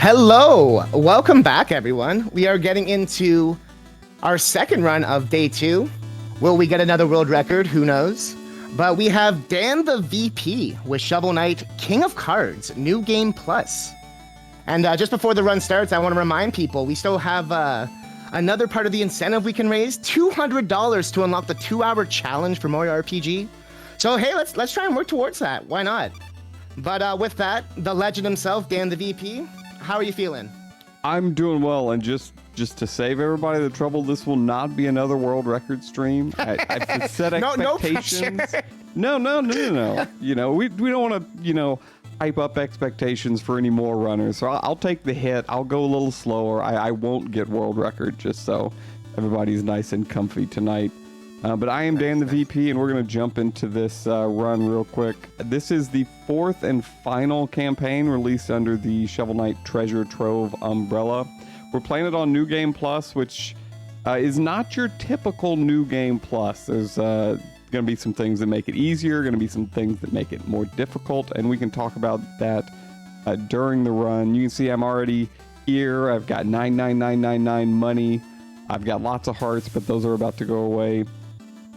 Hello, welcome back everyone. We are getting into our second run of day 2. Will we get another world record? Who knows? But we have Dan the VP with Shovel Knight King of Cards, New Game Plus. And just before the run starts, I want to remind people we still have another part of the incentive we can raise, $200 to unlock the 2-hour challenge for Mario RPG. So hey, let's try and work towards that. Why not? But with that, the legend himself, Dan the VP, how are you feeling? I'm doing well, and just to save everybody the trouble, this will not be another world record stream. I've set expectations. No. You know, we don't want to, hype up expectations for any more runners. So I'll take the hit. I'll go a little slower. I won't get world record, just so everybody's nice and comfy tonight. But I am Dan the VP, and we're going to jump into this run real quick. This is the 4th and final campaign released under the Shovel Knight Treasure Trove umbrella. We're playing it on New Game Plus, which is not your typical New Game Plus. There's going to be some things that make it easier, going to be some things that make it more difficult, and we can talk about that during the run. You can see I'm already here. I've got 99999 money. I've got lots of hearts, but those are about to go away.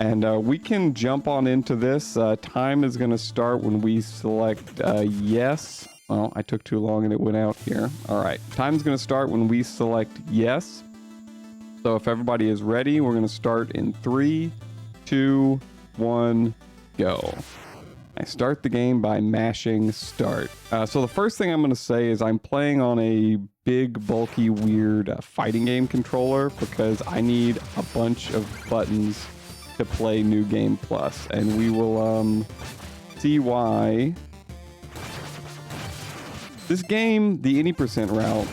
And we can jump on into this. Time is going to start when we select yes. Well, I took too long and it went out here. All right. Time's going to start when we select yes. So if everybody is ready, we're going to start in 3, 2, 1, go. I start the game by mashing start. So the first thing I'm going to say is I'm playing on a big, bulky, weird fighting game controller because I need a bunch of buttons to play New Game Plus, and we will see why. This game, the any percent route,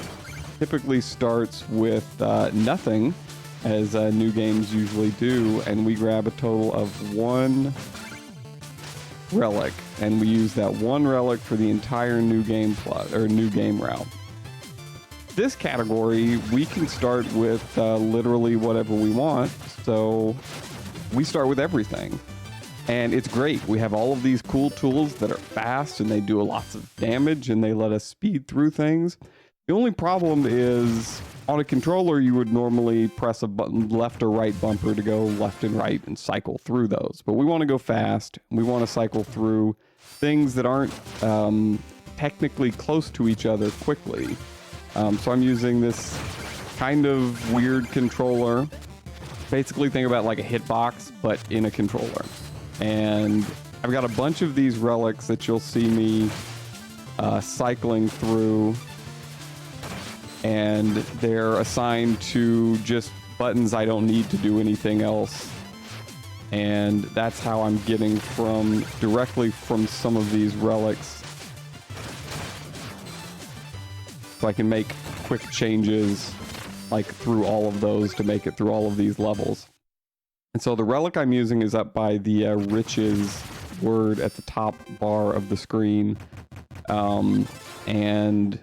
typically starts with nothing, as new games usually do, and we grab a total of 1 relic, and we use that 1 relic for the entire New Game Plus or New Game route. This category, we can start with literally whatever we want, so we start with everything, and it's great. We have all of these cool tools that are fast and they do lots of damage and they let us speed through things. The only problem is on a controller, you would normally press a button, left or right bumper, to go left and right and cycle through those. But we want to go fast. We want to cycle through things that aren't technically close to each other quickly. So I'm using this kind of weird controller. Basically think about like a hitbox, but in a controller. And I've got a bunch of these relics that you'll see me cycling through, and they're assigned to just buttons I don't need to do anything else. And that's how I'm getting directly from some of these relics. So I can make quick changes like through all of those to make it through all of these levels. And so the relic I'm using is up by the riches word at the top bar of the screen. And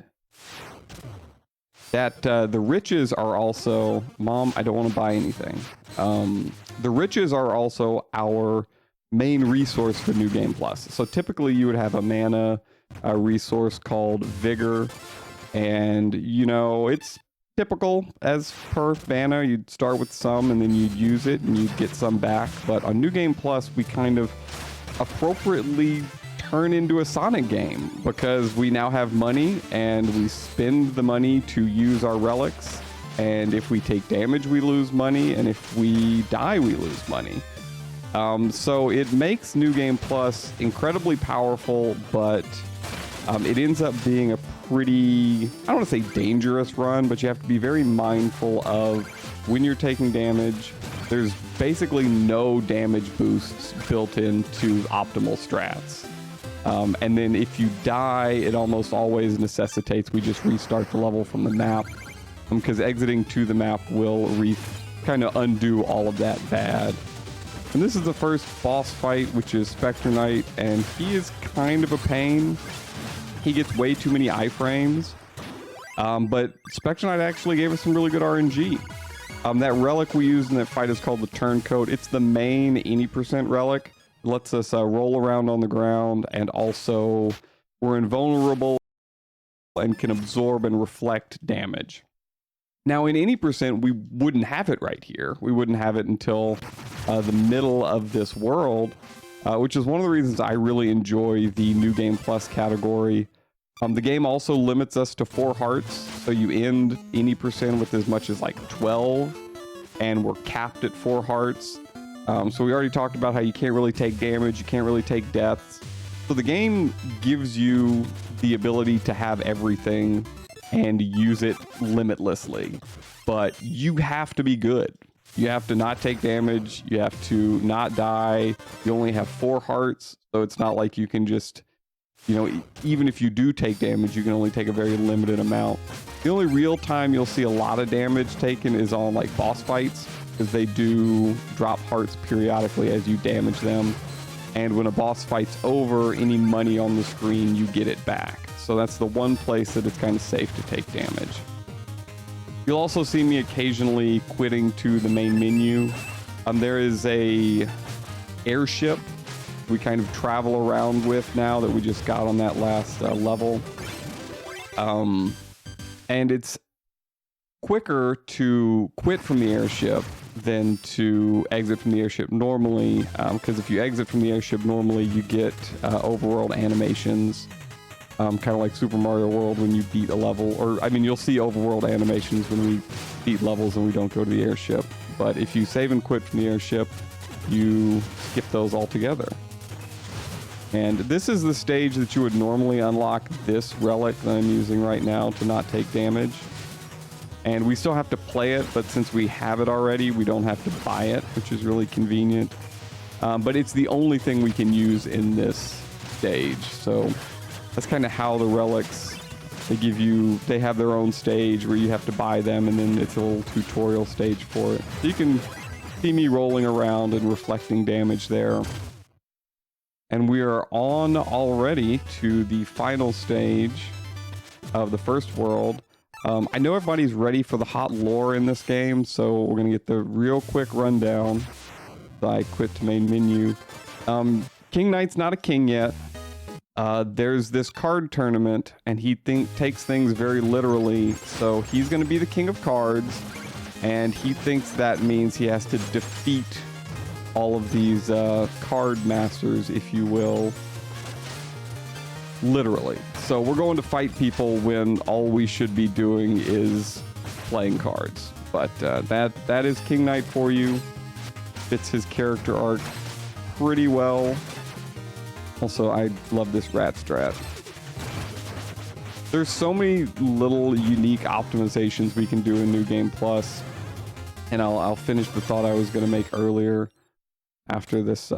that the riches are also, Mom, I don't want to buy anything. The riches are also our main resource for New Game Plus. So typically you would have a mana resource called Vigor, and it's typical as per mana. You'd start with some and then you'd use it and you'd get some back. But on New Game Plus, we kind of appropriately turn into a Sonic game because we now have money and we spend the money to use our relics. And if we take damage, we lose money. And if we die, we lose money. So it makes New Game Plus incredibly powerful, but it ends up being a pretty, I don't want to say dangerous run, but you have to be very mindful of when you're taking damage. There's basically no damage boosts built into optimal strats. And then if you die, it almost always necessitates we just restart the level from the map, because exiting to the map will kind of undo all of that bad. And this is the first boss fight, which is Spectre Knight, and he is kind of a pain. He gets way too many iframes, but Spectre Knight actually gave us some really good RNG. That relic we used in that fight is called the Turncoat. It's the main any percent relic. It lets us roll around on the ground, and also we're invulnerable and can absorb and reflect damage. Now, in any percent, we wouldn't have it right here. We wouldn't have it until the middle of this world, which is one of the reasons I really enjoy the New Game Plus category. The game also limits us to 4 hearts, so you end any percent with as much as like 12, and we're capped at 4 hearts. So we already talked about how you can't really take damage, you can't really take deaths. So the game gives you the ability to have everything and use it limitlessly, but you have to be good. You have to not take damage, you have to not die. You only have 4 hearts, so it's not like you can just, you know, even if you do take damage, you can only take a very limited amount. The only real time you'll see a lot of damage taken is on like boss fights, because they do drop hearts periodically as you damage them. And when a boss fight's over, any money on the screen, you get it back. So that's the one place that it's kind of safe to take damage. You'll also see me occasionally quitting to the main menu. There is a airship we kind of travel around with now that we just got on that last level. And it's quicker to quit from the airship than to exit from the airship normally, because if you exit from the airship normally, you get overworld animations, kind of like Super Mario World when you beat a level, or I mean, you'll see overworld animations when we beat levels and we don't go to the airship. But if you save and quit from the airship, you skip those altogether. And this is the stage that you would normally unlock this relic that I'm using right now to not take damage. And we still have to play it, but since we have it already, we don't have to buy it, which is really convenient. But it's the only thing we can use in this stage. So that's kind of how the relics, they have their own stage where you have to buy them, and then it's a little tutorial stage for it. So you can see me rolling around and reflecting damage there. And we are on already to the final stage of the first world. I know everybody's ready for the hot lore in this game, so we're going to get the real quick rundown. I quit to main menu. King Knight's not a king yet. There's this card tournament, and he takes things very literally, so he's going to be the king of cards, and he thinks that means he has to defeat all of these card masters, if you will, literally. So we're going to fight people when all we should be doing is playing cards. But that is King Knight for you. Fits his character arc pretty well. Also, I love this rat strat. There's so many little unique optimizations we can do in New Game Plus. And I'll finish the thought I was going to make earlier after this.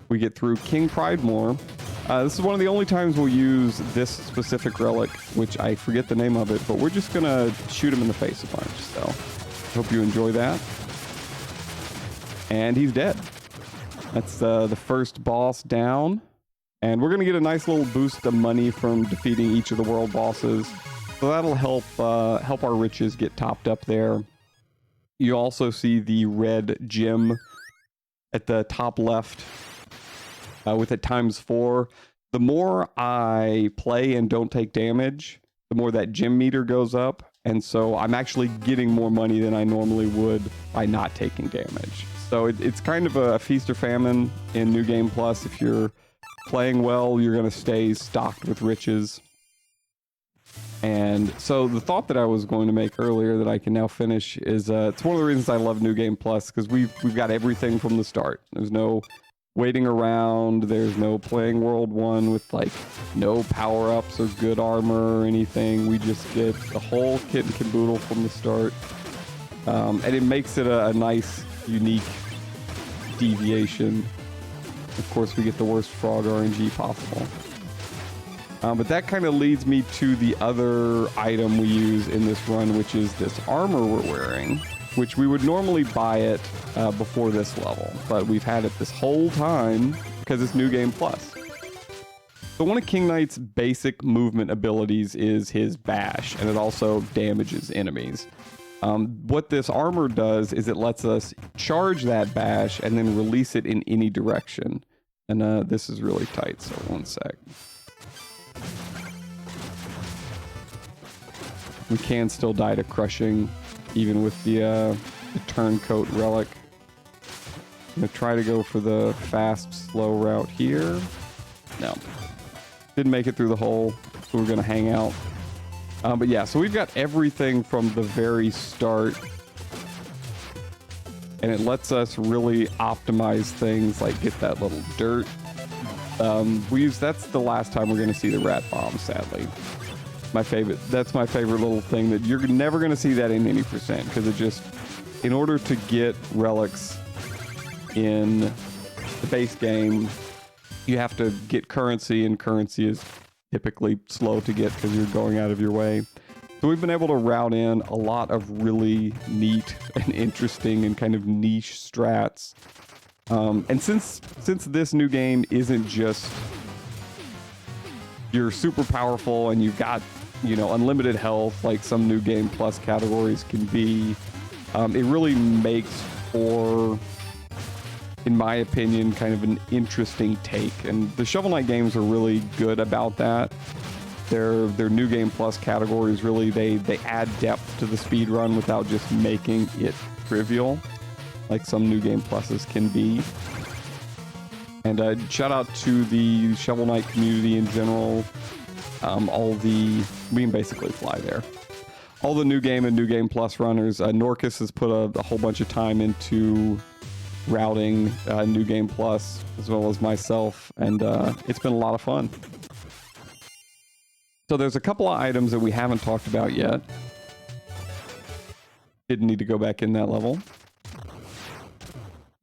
We get through King Pridemore. This is one of the only times we'll use this specific relic, which I forget the name of it, but we're just going to shoot him in the face a bunch. So hope you enjoy that. And he's dead. That's the first boss down. And we're going to get a nice little boost of money from defeating each of the world bosses. So that'll help our riches get topped up there. You also see the red gem at the top left with it ×4. The more I play and don't take damage, the more that gem meter goes up. And so I'm actually getting more money than I normally would by not taking damage. So it's kind of a feast or famine in New Game Plus. If you're playing well, you're going to stay stocked with riches. And so the thought that I was going to make earlier that I can now finish is it's one of the reasons I love New Game Plus, because we've got everything from the start. There's no waiting around. There's no playing World 1 with like no power-ups or good armor or anything. We just get the whole kit and caboodle from the start. And it makes it a nice, unique deviation. Of course, we get the worst frog RNG possible. But that kind of leads me to the other item we use in this run, which is this armor we're wearing, which we would normally buy it before this level, but we've had it this whole time because it's New Game Plus. So one of King Knight's basic movement abilities is his bash, and it also damages enemies. What this armor does is it lets us charge that bash and then release it in any direction. And this is really tight, so one sec. We can still die to crushing, even with the turncoat relic. I'm gonna try to go for the fast, slow route here. No. Didn't make it through the hole, so we're gonna hang out. But yeah, so we've got everything from the very start. And it lets us really optimize things, like get that little dirt. That's the last time we're gonna see the rat bomb, sadly. That's my favorite little thing, that you're never gonna see that in any percent, because it just, in order to get relics in the base game, you have to get currency, and currency is typically slow to get because you're going out of your way. So we've been able to route in a lot of really neat and interesting and kind of niche strats. And since this new game isn't just you're super powerful and you've got, you know, unlimited health like some New Game Plus categories can be, it really makes for, in my opinion, kind of an interesting take. And the Shovel Knight games are really good about that. Their New Game Plus categories, really, they add depth to the speed run without just making it trivial, like some New Game Pluses can be. And shout out to the Shovel Knight community in general. We can basically fly there. All the New Game and New Game Plus runners. Norcus has put a whole bunch of time into routing New Game Plus, as well as myself, and it's been a lot of fun. So there's a couple of items that we haven't talked about yet. Didn't need to go back in that level.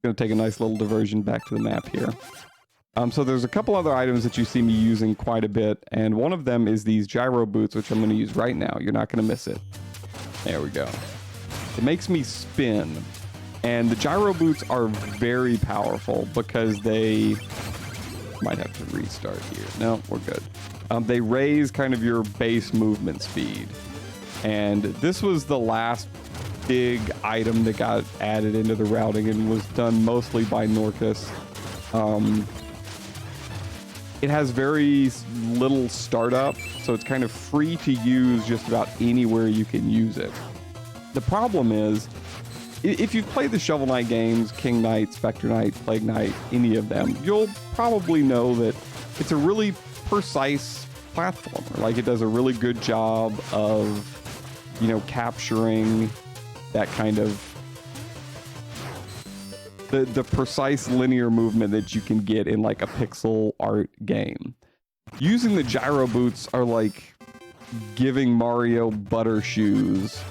Gonna take a nice little diversion back to the map here. So there's a couple other items that you see me using quite a bit, and one of them is these gyro boots, which I'm going to use right now. You're not going to miss it. There we go. It makes me spin, and the gyro boots are very powerful because they might have to restart here. No, we're good. They raise kind of your base movement speed, and this was the last big item that got added into the routing and was done mostly by Norcus. It has very little startup, so it's kind of free to use just about anywhere you can use it. The problem is, if you've played the Shovel Knight games, King Knight, Spectre Knight, Plague Knight, any of them, you'll probably know that it's a really precise platformer. Like, it does a really good job of, you know, capturing that kind of the precise linear movement that you can get in like a pixel art game. Using the gyro boots are like giving Mario butter shoes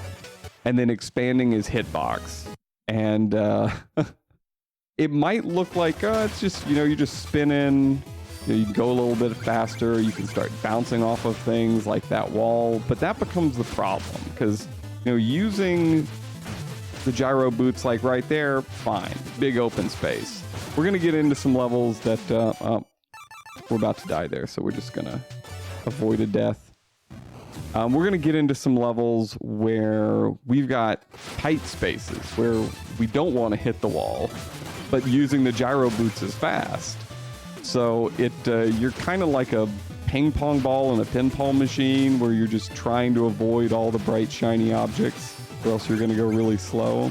and then expanding his hitbox. And it might look like it's just, you know, you're just spinning. You know, you can go a little bit faster. You can start bouncing off of things like that wall. But that becomes the problem because, you know, using the gyro boots like right there, fine, big open space. We're gonna get into some levels that we're about to die there, so we're just gonna avoid a death. We're gonna get into some levels where we've got tight spaces where we don't want to hit the wall, but using the gyro boots is fast. So you're kind of like a ping pong ball in a pinball machine where you're just trying to avoid all the bright shiny objects, or else you're going to go really slow.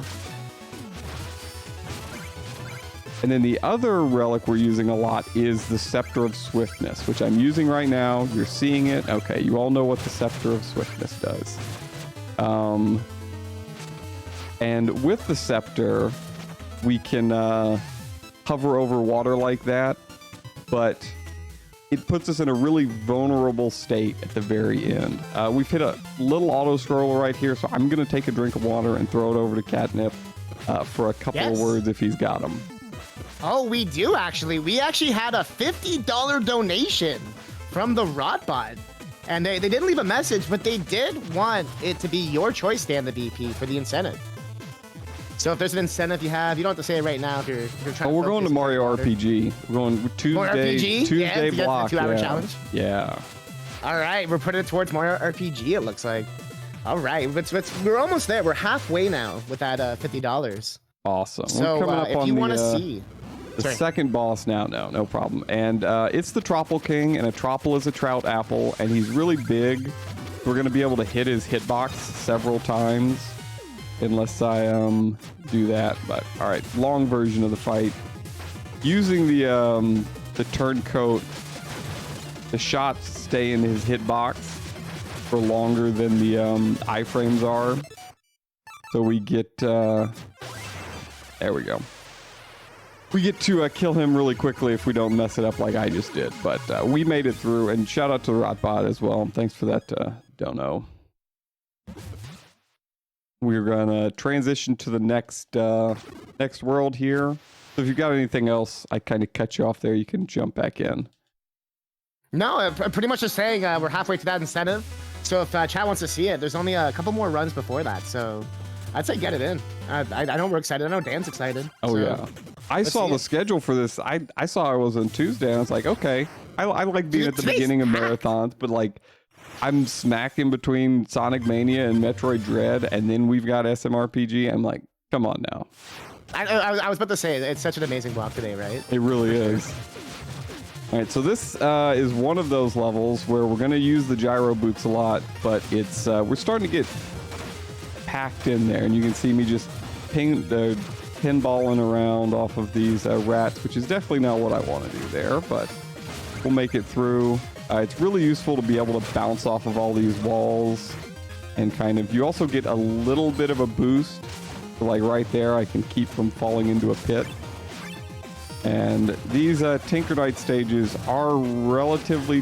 And then the other relic we're using a lot is the Scepter of Swiftness, which I'm using right now. You're seeing it. Okay, you all know what the Scepter of Swiftness does. And with the Scepter, we can hover over water like that, but it puts us in a really vulnerable state at the very end. We've hit a little auto-scroller right here, so I'm going to take a drink of water and throw it over to Catnip for a couple of words if he's got them. Oh, we do, actually. We actually had a $50 donation from the Rotbot. And they didn't leave a message, but they did want it to be your choice, DanTheVP, for the incentive. So if there's an incentive you have, you don't have to say it right now if you're trying to... we're going to Mario RPG. We're going Tuesday block. The 2-hour challenge? Yeah. All right, we're putting it towards Mario RPG, it looks like. All right, we're almost there. We're halfway now with that $50. Awesome. So we're coming up if on you want to see... The second boss now, no problem. And it's the Troupple King, and a Troupple is a trout apple, and he's really big, We're going to be able to hit his hitbox several times unless I do that. But all right, long version of the fight. Using the turncoat, the shots stay in his hitbox for longer than the iframes are. So we get, there we go. We get to kill him really quickly if we don't mess it up like I just did. But we made it through, and shout out to Rotbot as well. Thanks for that dono. We're gonna transition to the next world here. So if you've got anything else, I kind of cut you off there. You can jump back in. No, I'm pretty much just saying we're halfway to that incentive. So if chat wants to see it, there's only a couple more runs before that. So I'd say get it in. I know we're excited. I know Dan's excited. Oh, so yeah. I saw the schedule for this. I saw it was on Tuesday. And I was like, okay. I like being at the beginning of marathons, but like I'm smack in between Sonic Mania and Metroid Dread, and then we've got SMRPG. I'm like, come on now. I was about to say, it's such an amazing block today, right? It really is. All right, so this is one of those levels where we're going to use the gyro boots a lot, but it's we're starting to get packed in there, and you can see me just pinballing around off of these rats, which is definitely not what I want to do there, but we'll make it through. It's really useful to be able to bounce off of all these walls, and kind of, you also get a little bit of a boost. So like right there, I can keep from falling into a pit. And these Tinker Knight stages are relatively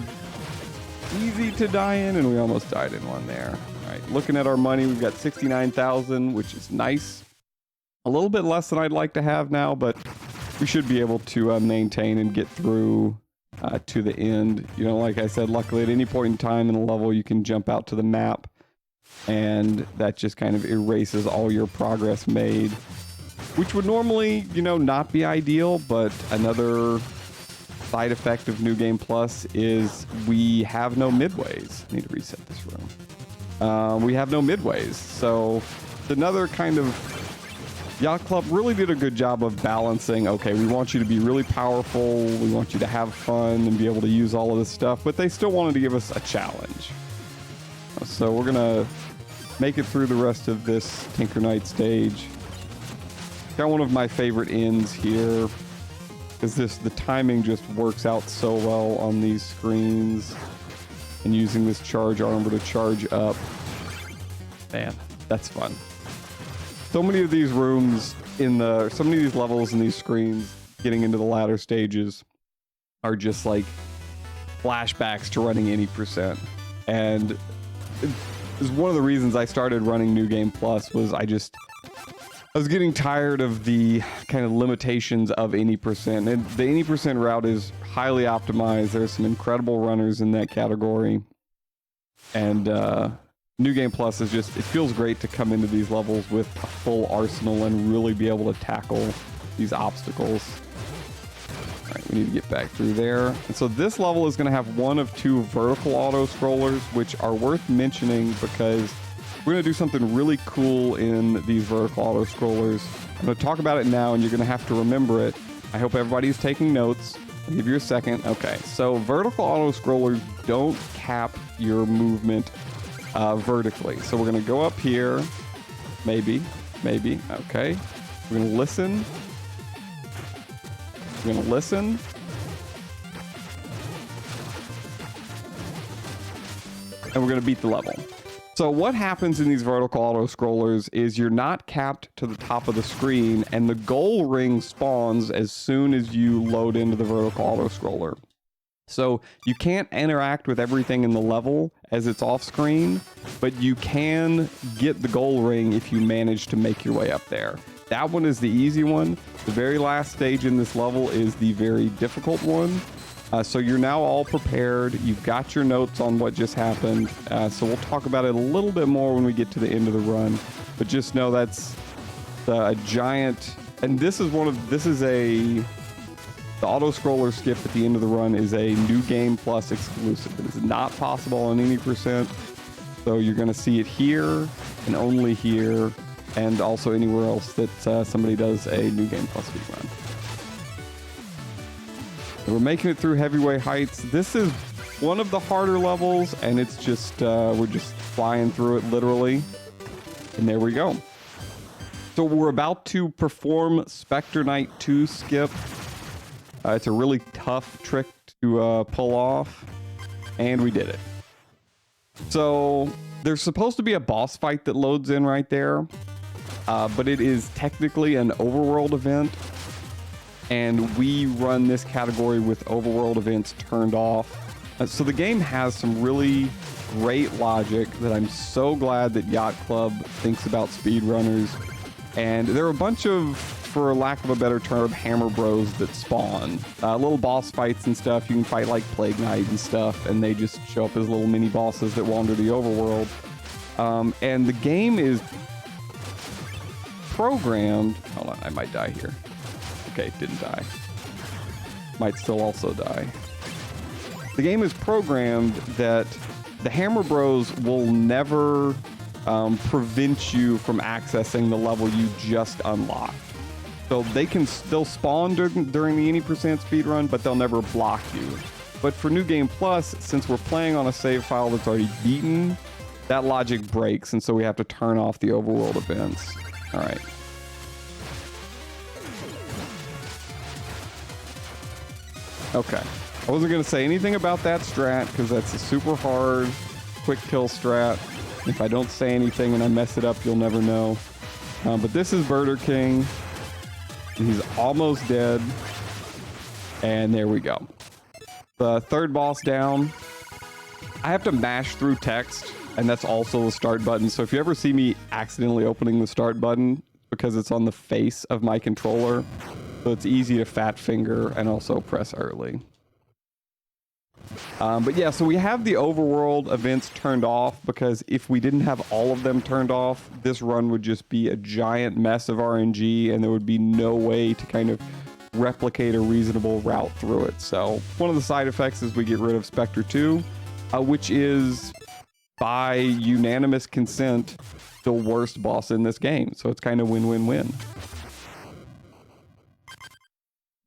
easy to die in, and we almost died in one there. All right, looking at our money, we've got 69,000, which is nice. A little bit less than I'd like to have now, but we should be able to maintain and get through to the end. You know, like I said, luckily at any point in time in the level, you can jump out to the map, and that just kind of erases all your progress made, which would normally, you know, not be ideal. But another side effect of New Game Plus is we have no midways. I need to reset this room. We have no midways, so it's another kind of, Yacht Club really did a good job of balancing, okay, we want you to be really powerful, we want you to have fun and be able to use all of this stuff, but they still wanted to give us a challenge. So we're gonna make it through the rest of this Tinker Knight stage. Got one of my favorite ends here, because the timing just works out so well on these screens, and using this charge armor to charge up. Man, that's fun. So many of these rooms so many of these levels and these screens getting into the latter stages are just like flashbacks to running any %. And is one of the reasons I started running New Game Plus was I was getting tired of the kind of limitations of any %. And the any % route is highly optimized. There's some incredible runners in that category. And New Game Plus is just, it feels great to come into these levels with a full arsenal and really be able to tackle these obstacles. All right, we need to get back through there. And so this level is going to have one of two vertical auto scrollers, which are worth mentioning because we're going to do something really cool in these vertical auto scrollers. I'm going to talk about it now, and you're going to have to remember it. I hope everybody's taking notes. I'll give you a second. Okay, so vertical auto scrollers don't cap your movement vertically. So we're going to go up here. Maybe. Okay. We're going to listen. We're going to listen. And we're going to beat the level. So what happens in these vertical auto scrollers is you're not capped to the top of the screen, and the goal ring spawns as soon as you load into the vertical auto scroller. So you can't interact with everything in the level as it's off screen, but you can get the goal ring if you manage to make your way up there. That one is the easy one. The very last stage in this level is the very difficult one. So you're now all prepared. You've got your notes on what just happened. So we'll talk about it a little bit more when we get to the end of the run. But just know that's a giant, and this is the auto scroller skip at the end of the run is a New Game Plus exclusive. It is not possible on any %. So you're going to see it here and only here, and also anywhere else that somebody does a New Game Plus speedrun. We're making it through Heavyweight Heights. This is one of the harder levels, and it's just, we're just flying through it literally. And there we go. So we're about to perform Spectre Knight 2 skip. It's a really tough trick to pull off, and we did it. So there's supposed to be a boss fight that loads in right there, but it is technically an overworld event, and we run this category with overworld events turned off. So the game has some really great logic that I'm so glad that Yacht Club thinks about speedrunners. And there are a bunch of, for lack of a better term, hammer bros that spawn. Little boss fights and stuff. You can fight like Plague Knight and stuff, and they just show up as little mini bosses that wander the overworld. And the game is programmed... Hold on, I might die here. Okay, didn't die. Might still also die. The game is programmed that the hammer bros will never... prevent you from accessing the level you just unlocked. So they can still spawn during the any percent speedrun, but they'll never block you. But for New Game Plus, since we're playing on a save file that's already beaten, that logic breaks, and so we have to turn off the overworld events. All right. Okay. I wasn't going to say anything about that strat, because that's a super hard quick kill strat. If I don't say anything and I mess it up, you'll never know. But this is Burger King. He's almost dead. And there we go. The third boss down. I have to mash through text, and that's also the start button. So if you ever see me accidentally opening the start button, because it's on the face of my controller, so it's easy to fat finger and also press early. But yeah, so we have the overworld events turned off, because if we didn't have all of them turned off, this run would just be a giant mess of RNG, and there would be no way to kind of replicate a reasonable route through it. So one of the side effects is we get rid of Spectre 2, which is, by unanimous consent, the worst boss in this game. So it's kind of win-win-win.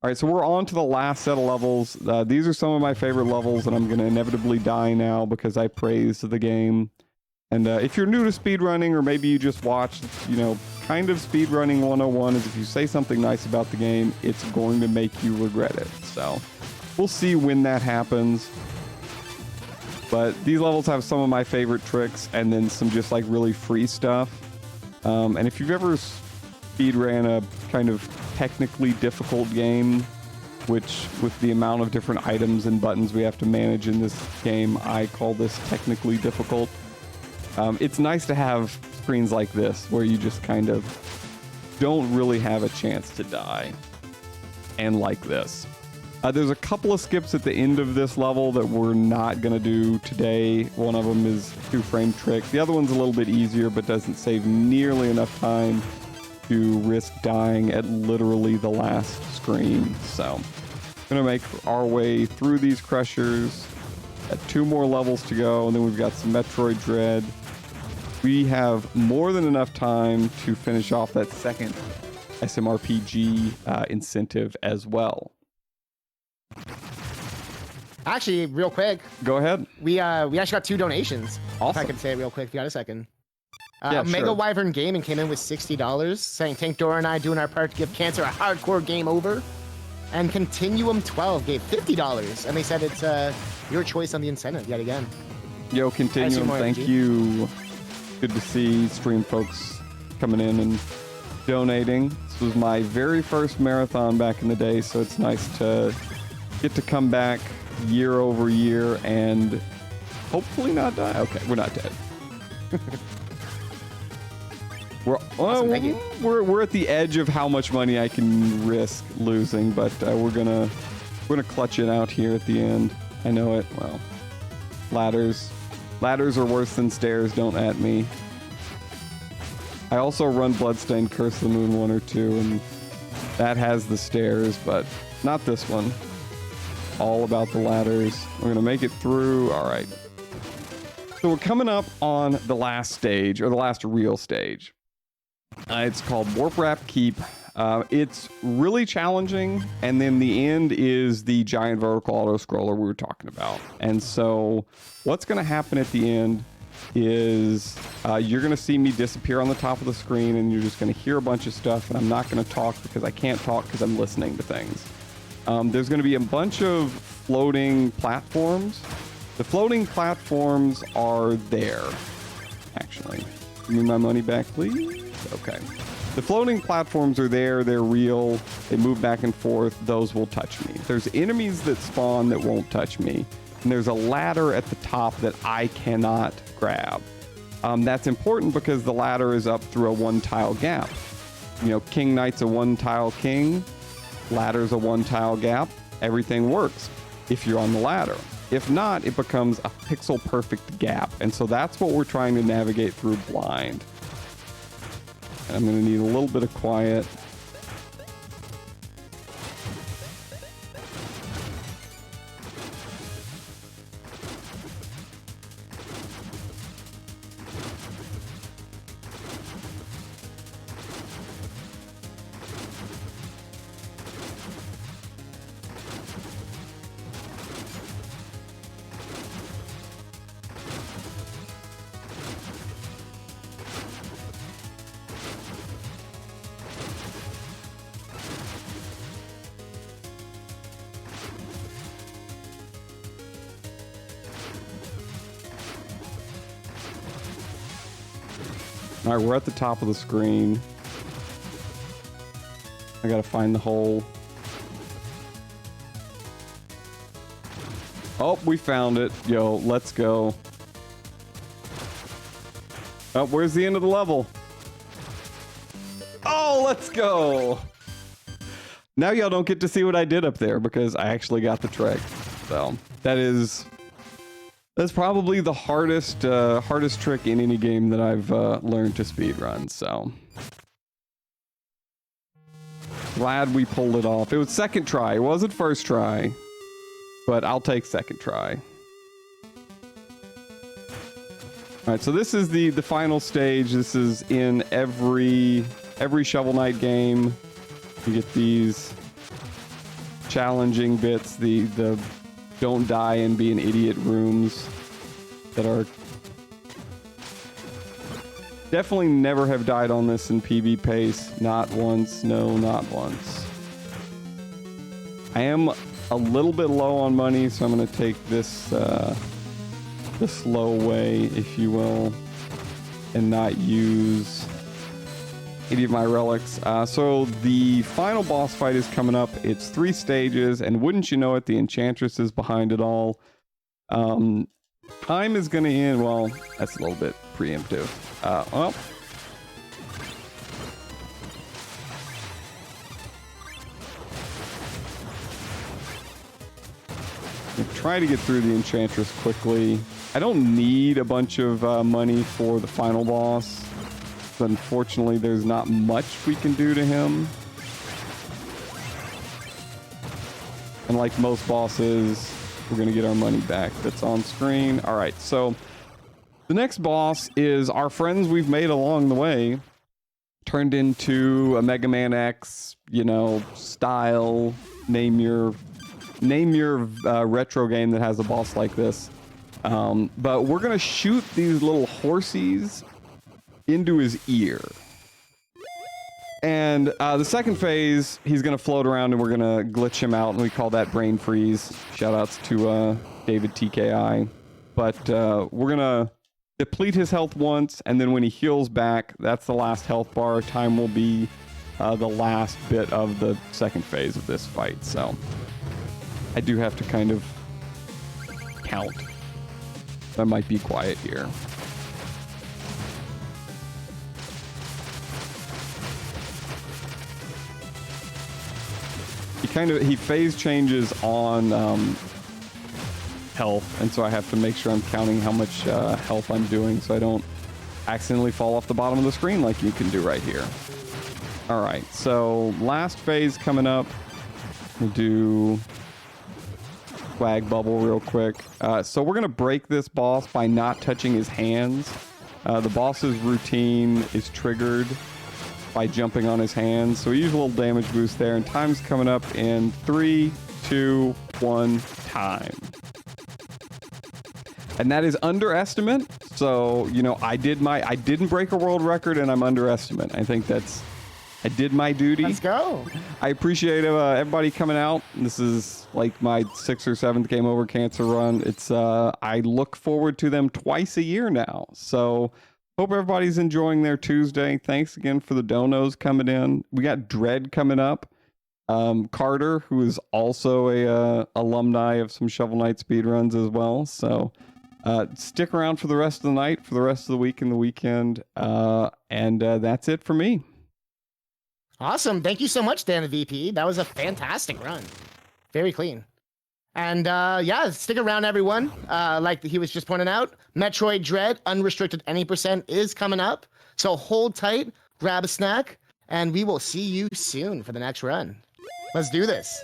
All right, so we're on to the last set of levels. These are some of my favorite levels, and I'm going to inevitably die now because I praised the game. And if you're new to speedrunning, or maybe you just watched, you know, kind of speedrunning 101, is if you say something nice about the game, it's going to make you regret it. So we'll see when that happens. But these levels have some of my favorite tricks, and then some just like really free stuff. And if you've ever speedran a kind of technically difficult game, which with the amount of different items and buttons we have to manage in this game, I call this technically difficult. It's nice to have screens like this where you just kind of don't really have a chance to die. And like this. There's a couple of skips at the end of this level that we're not going to do today. One of them is 2-frame trick. The other one's a little bit easier, but doesn't save nearly enough time to risk dying at literally the last screen. So we're going to make our way through these crushers. Got 2 more levels to go, and then we've got some Metroid Dread. We have more than enough time to finish off that second SMRPG incentive as well. Actually, real quick. Go ahead. We actually got 2 donations. Awesome. If I can say it real quick, if you got a second. Yeah, Mega sure. Wyvern Gaming came in with $60, saying Tank Dora and I doing our part to give cancer a hardcore game over. And Continuum 12 gave $50, and they said it's your choice on the incentive yet again. Yo, Continuum, thank you. Good to see stream folks coming in and donating. This was my very first marathon back in the day, so it's nice to get to come back year over year and hopefully not die. Okay, we're not dead. We're at the edge of how much money I can risk losing, but we're gonna clutch it out here at the end. I know it. Well, ladders are worse than stairs. Don't at me. I also run Bloodstained Curse of the Moon 1 or 2, and that has the stairs, but not this one. All about the ladders. We're gonna make it through. All right. So we're coming up on the last stage, or the last real stage. It's called Warp Wrap Keep. It's really challenging, and then the end is the giant vertical auto-scroller we were talking about. And so what's going to happen at the end is you're going to see me disappear on the top of the screen, and you're just going to hear a bunch of stuff, and I'm not going to talk because I can't talk because I'm listening to things. There's going to be a bunch of floating platforms. The floating platforms are there, actually. Give me my money back, please. Okay. The floating platforms are there. They're real. They move back and forth. Those will touch me. There's enemies that spawn that won't touch me. And there's a ladder at the top that I cannot grab. That's important because the ladder is up through a one-tile gap. You know, King Knight's a one-tile king. Ladder's a one-tile gap. Everything works if you're on the ladder. If not, it becomes a pixel-perfect gap. And so that's what we're trying to navigate through blind. And I'm going to need a little bit of quiet. All right, we're at the top of the screen. I gotta find the hole. Oh, we found it. Yo, let's go. Oh, where's the end of the level? Oh, let's go. Now y'all don't get to see what I did up there because I actually got the trick. So that's probably the hardest trick in any game that I've learned to speedrun, so. Glad we pulled it off. It was second try, it wasn't first try. But I'll take second try. Alright, so this is the final stage. This is in every Shovel Knight game. You get these challenging bits, the don't die and be an idiot rooms that are definitely never have died on this in PB pace. Not once. No, not once. I am a little bit low on money, so I'm going to take this the slow way, if you will, and not use any of my relics. So the final boss fight is coming up. It's 3 stages, and wouldn't you know it, the Enchantress is behind it all. Time is going to end. Well, that's a little bit preemptive. Well. Try to get through the Enchantress quickly. I don't need a bunch of money for the final boss. But unfortunately, there's not much we can do to him. And like most bosses, we're going to get our money back. That's on screen. All right, so the next boss is our friends we've made along the way turned into a Mega Man X, you know, style. Name your retro game that has a boss like this. But we're going to shoot these little horsies into his ear. And the second phase, he's going to float around and we're going to glitch him out, and we call that brain freeze. Shoutouts to David TKI. But we're going to deplete his health once, and then when he heals back, that's the last health bar. Time will be the last bit of the second phase of this fight. So I do have to kind of count. I might be quiet here. He phase changes on health, and so I have to make sure I'm counting how much health I'm doing so I don't accidentally fall off the bottom of the screen like you can do right here. All right, so last phase coming up. We'll do swag bubble real quick. So we're gonna break this boss by not touching his hands. The boss's routine is triggered by jumping on his hands. So he used a little damage boost there, and time's coming up in 3, 2, 1, time. And that is underestimate. So, you know, I didn't break a world record, and I'm underestimate. I think I did my duty. Let's go. I appreciate everybody coming out. This is like my 6th or 7th Game Over Cancer run. It's I look forward to them twice a year now. So hope everybody's enjoying their Tuesday. Thanks again for the donos coming in. We got Dread coming up. Carter, who is also a alumni of some Shovel Knight speedruns as well. So stick around for the rest of the night, for the rest of the week and the weekend. And that's it for me. Awesome. Thank you so much, DanTheVP. That was a fantastic run. Very clean. And yeah, stick around, everyone. Like he was just pointing out, Metroid Dread, unrestricted any % is coming up. So hold tight, grab a snack, and we will see you soon for the next run. Let's do this.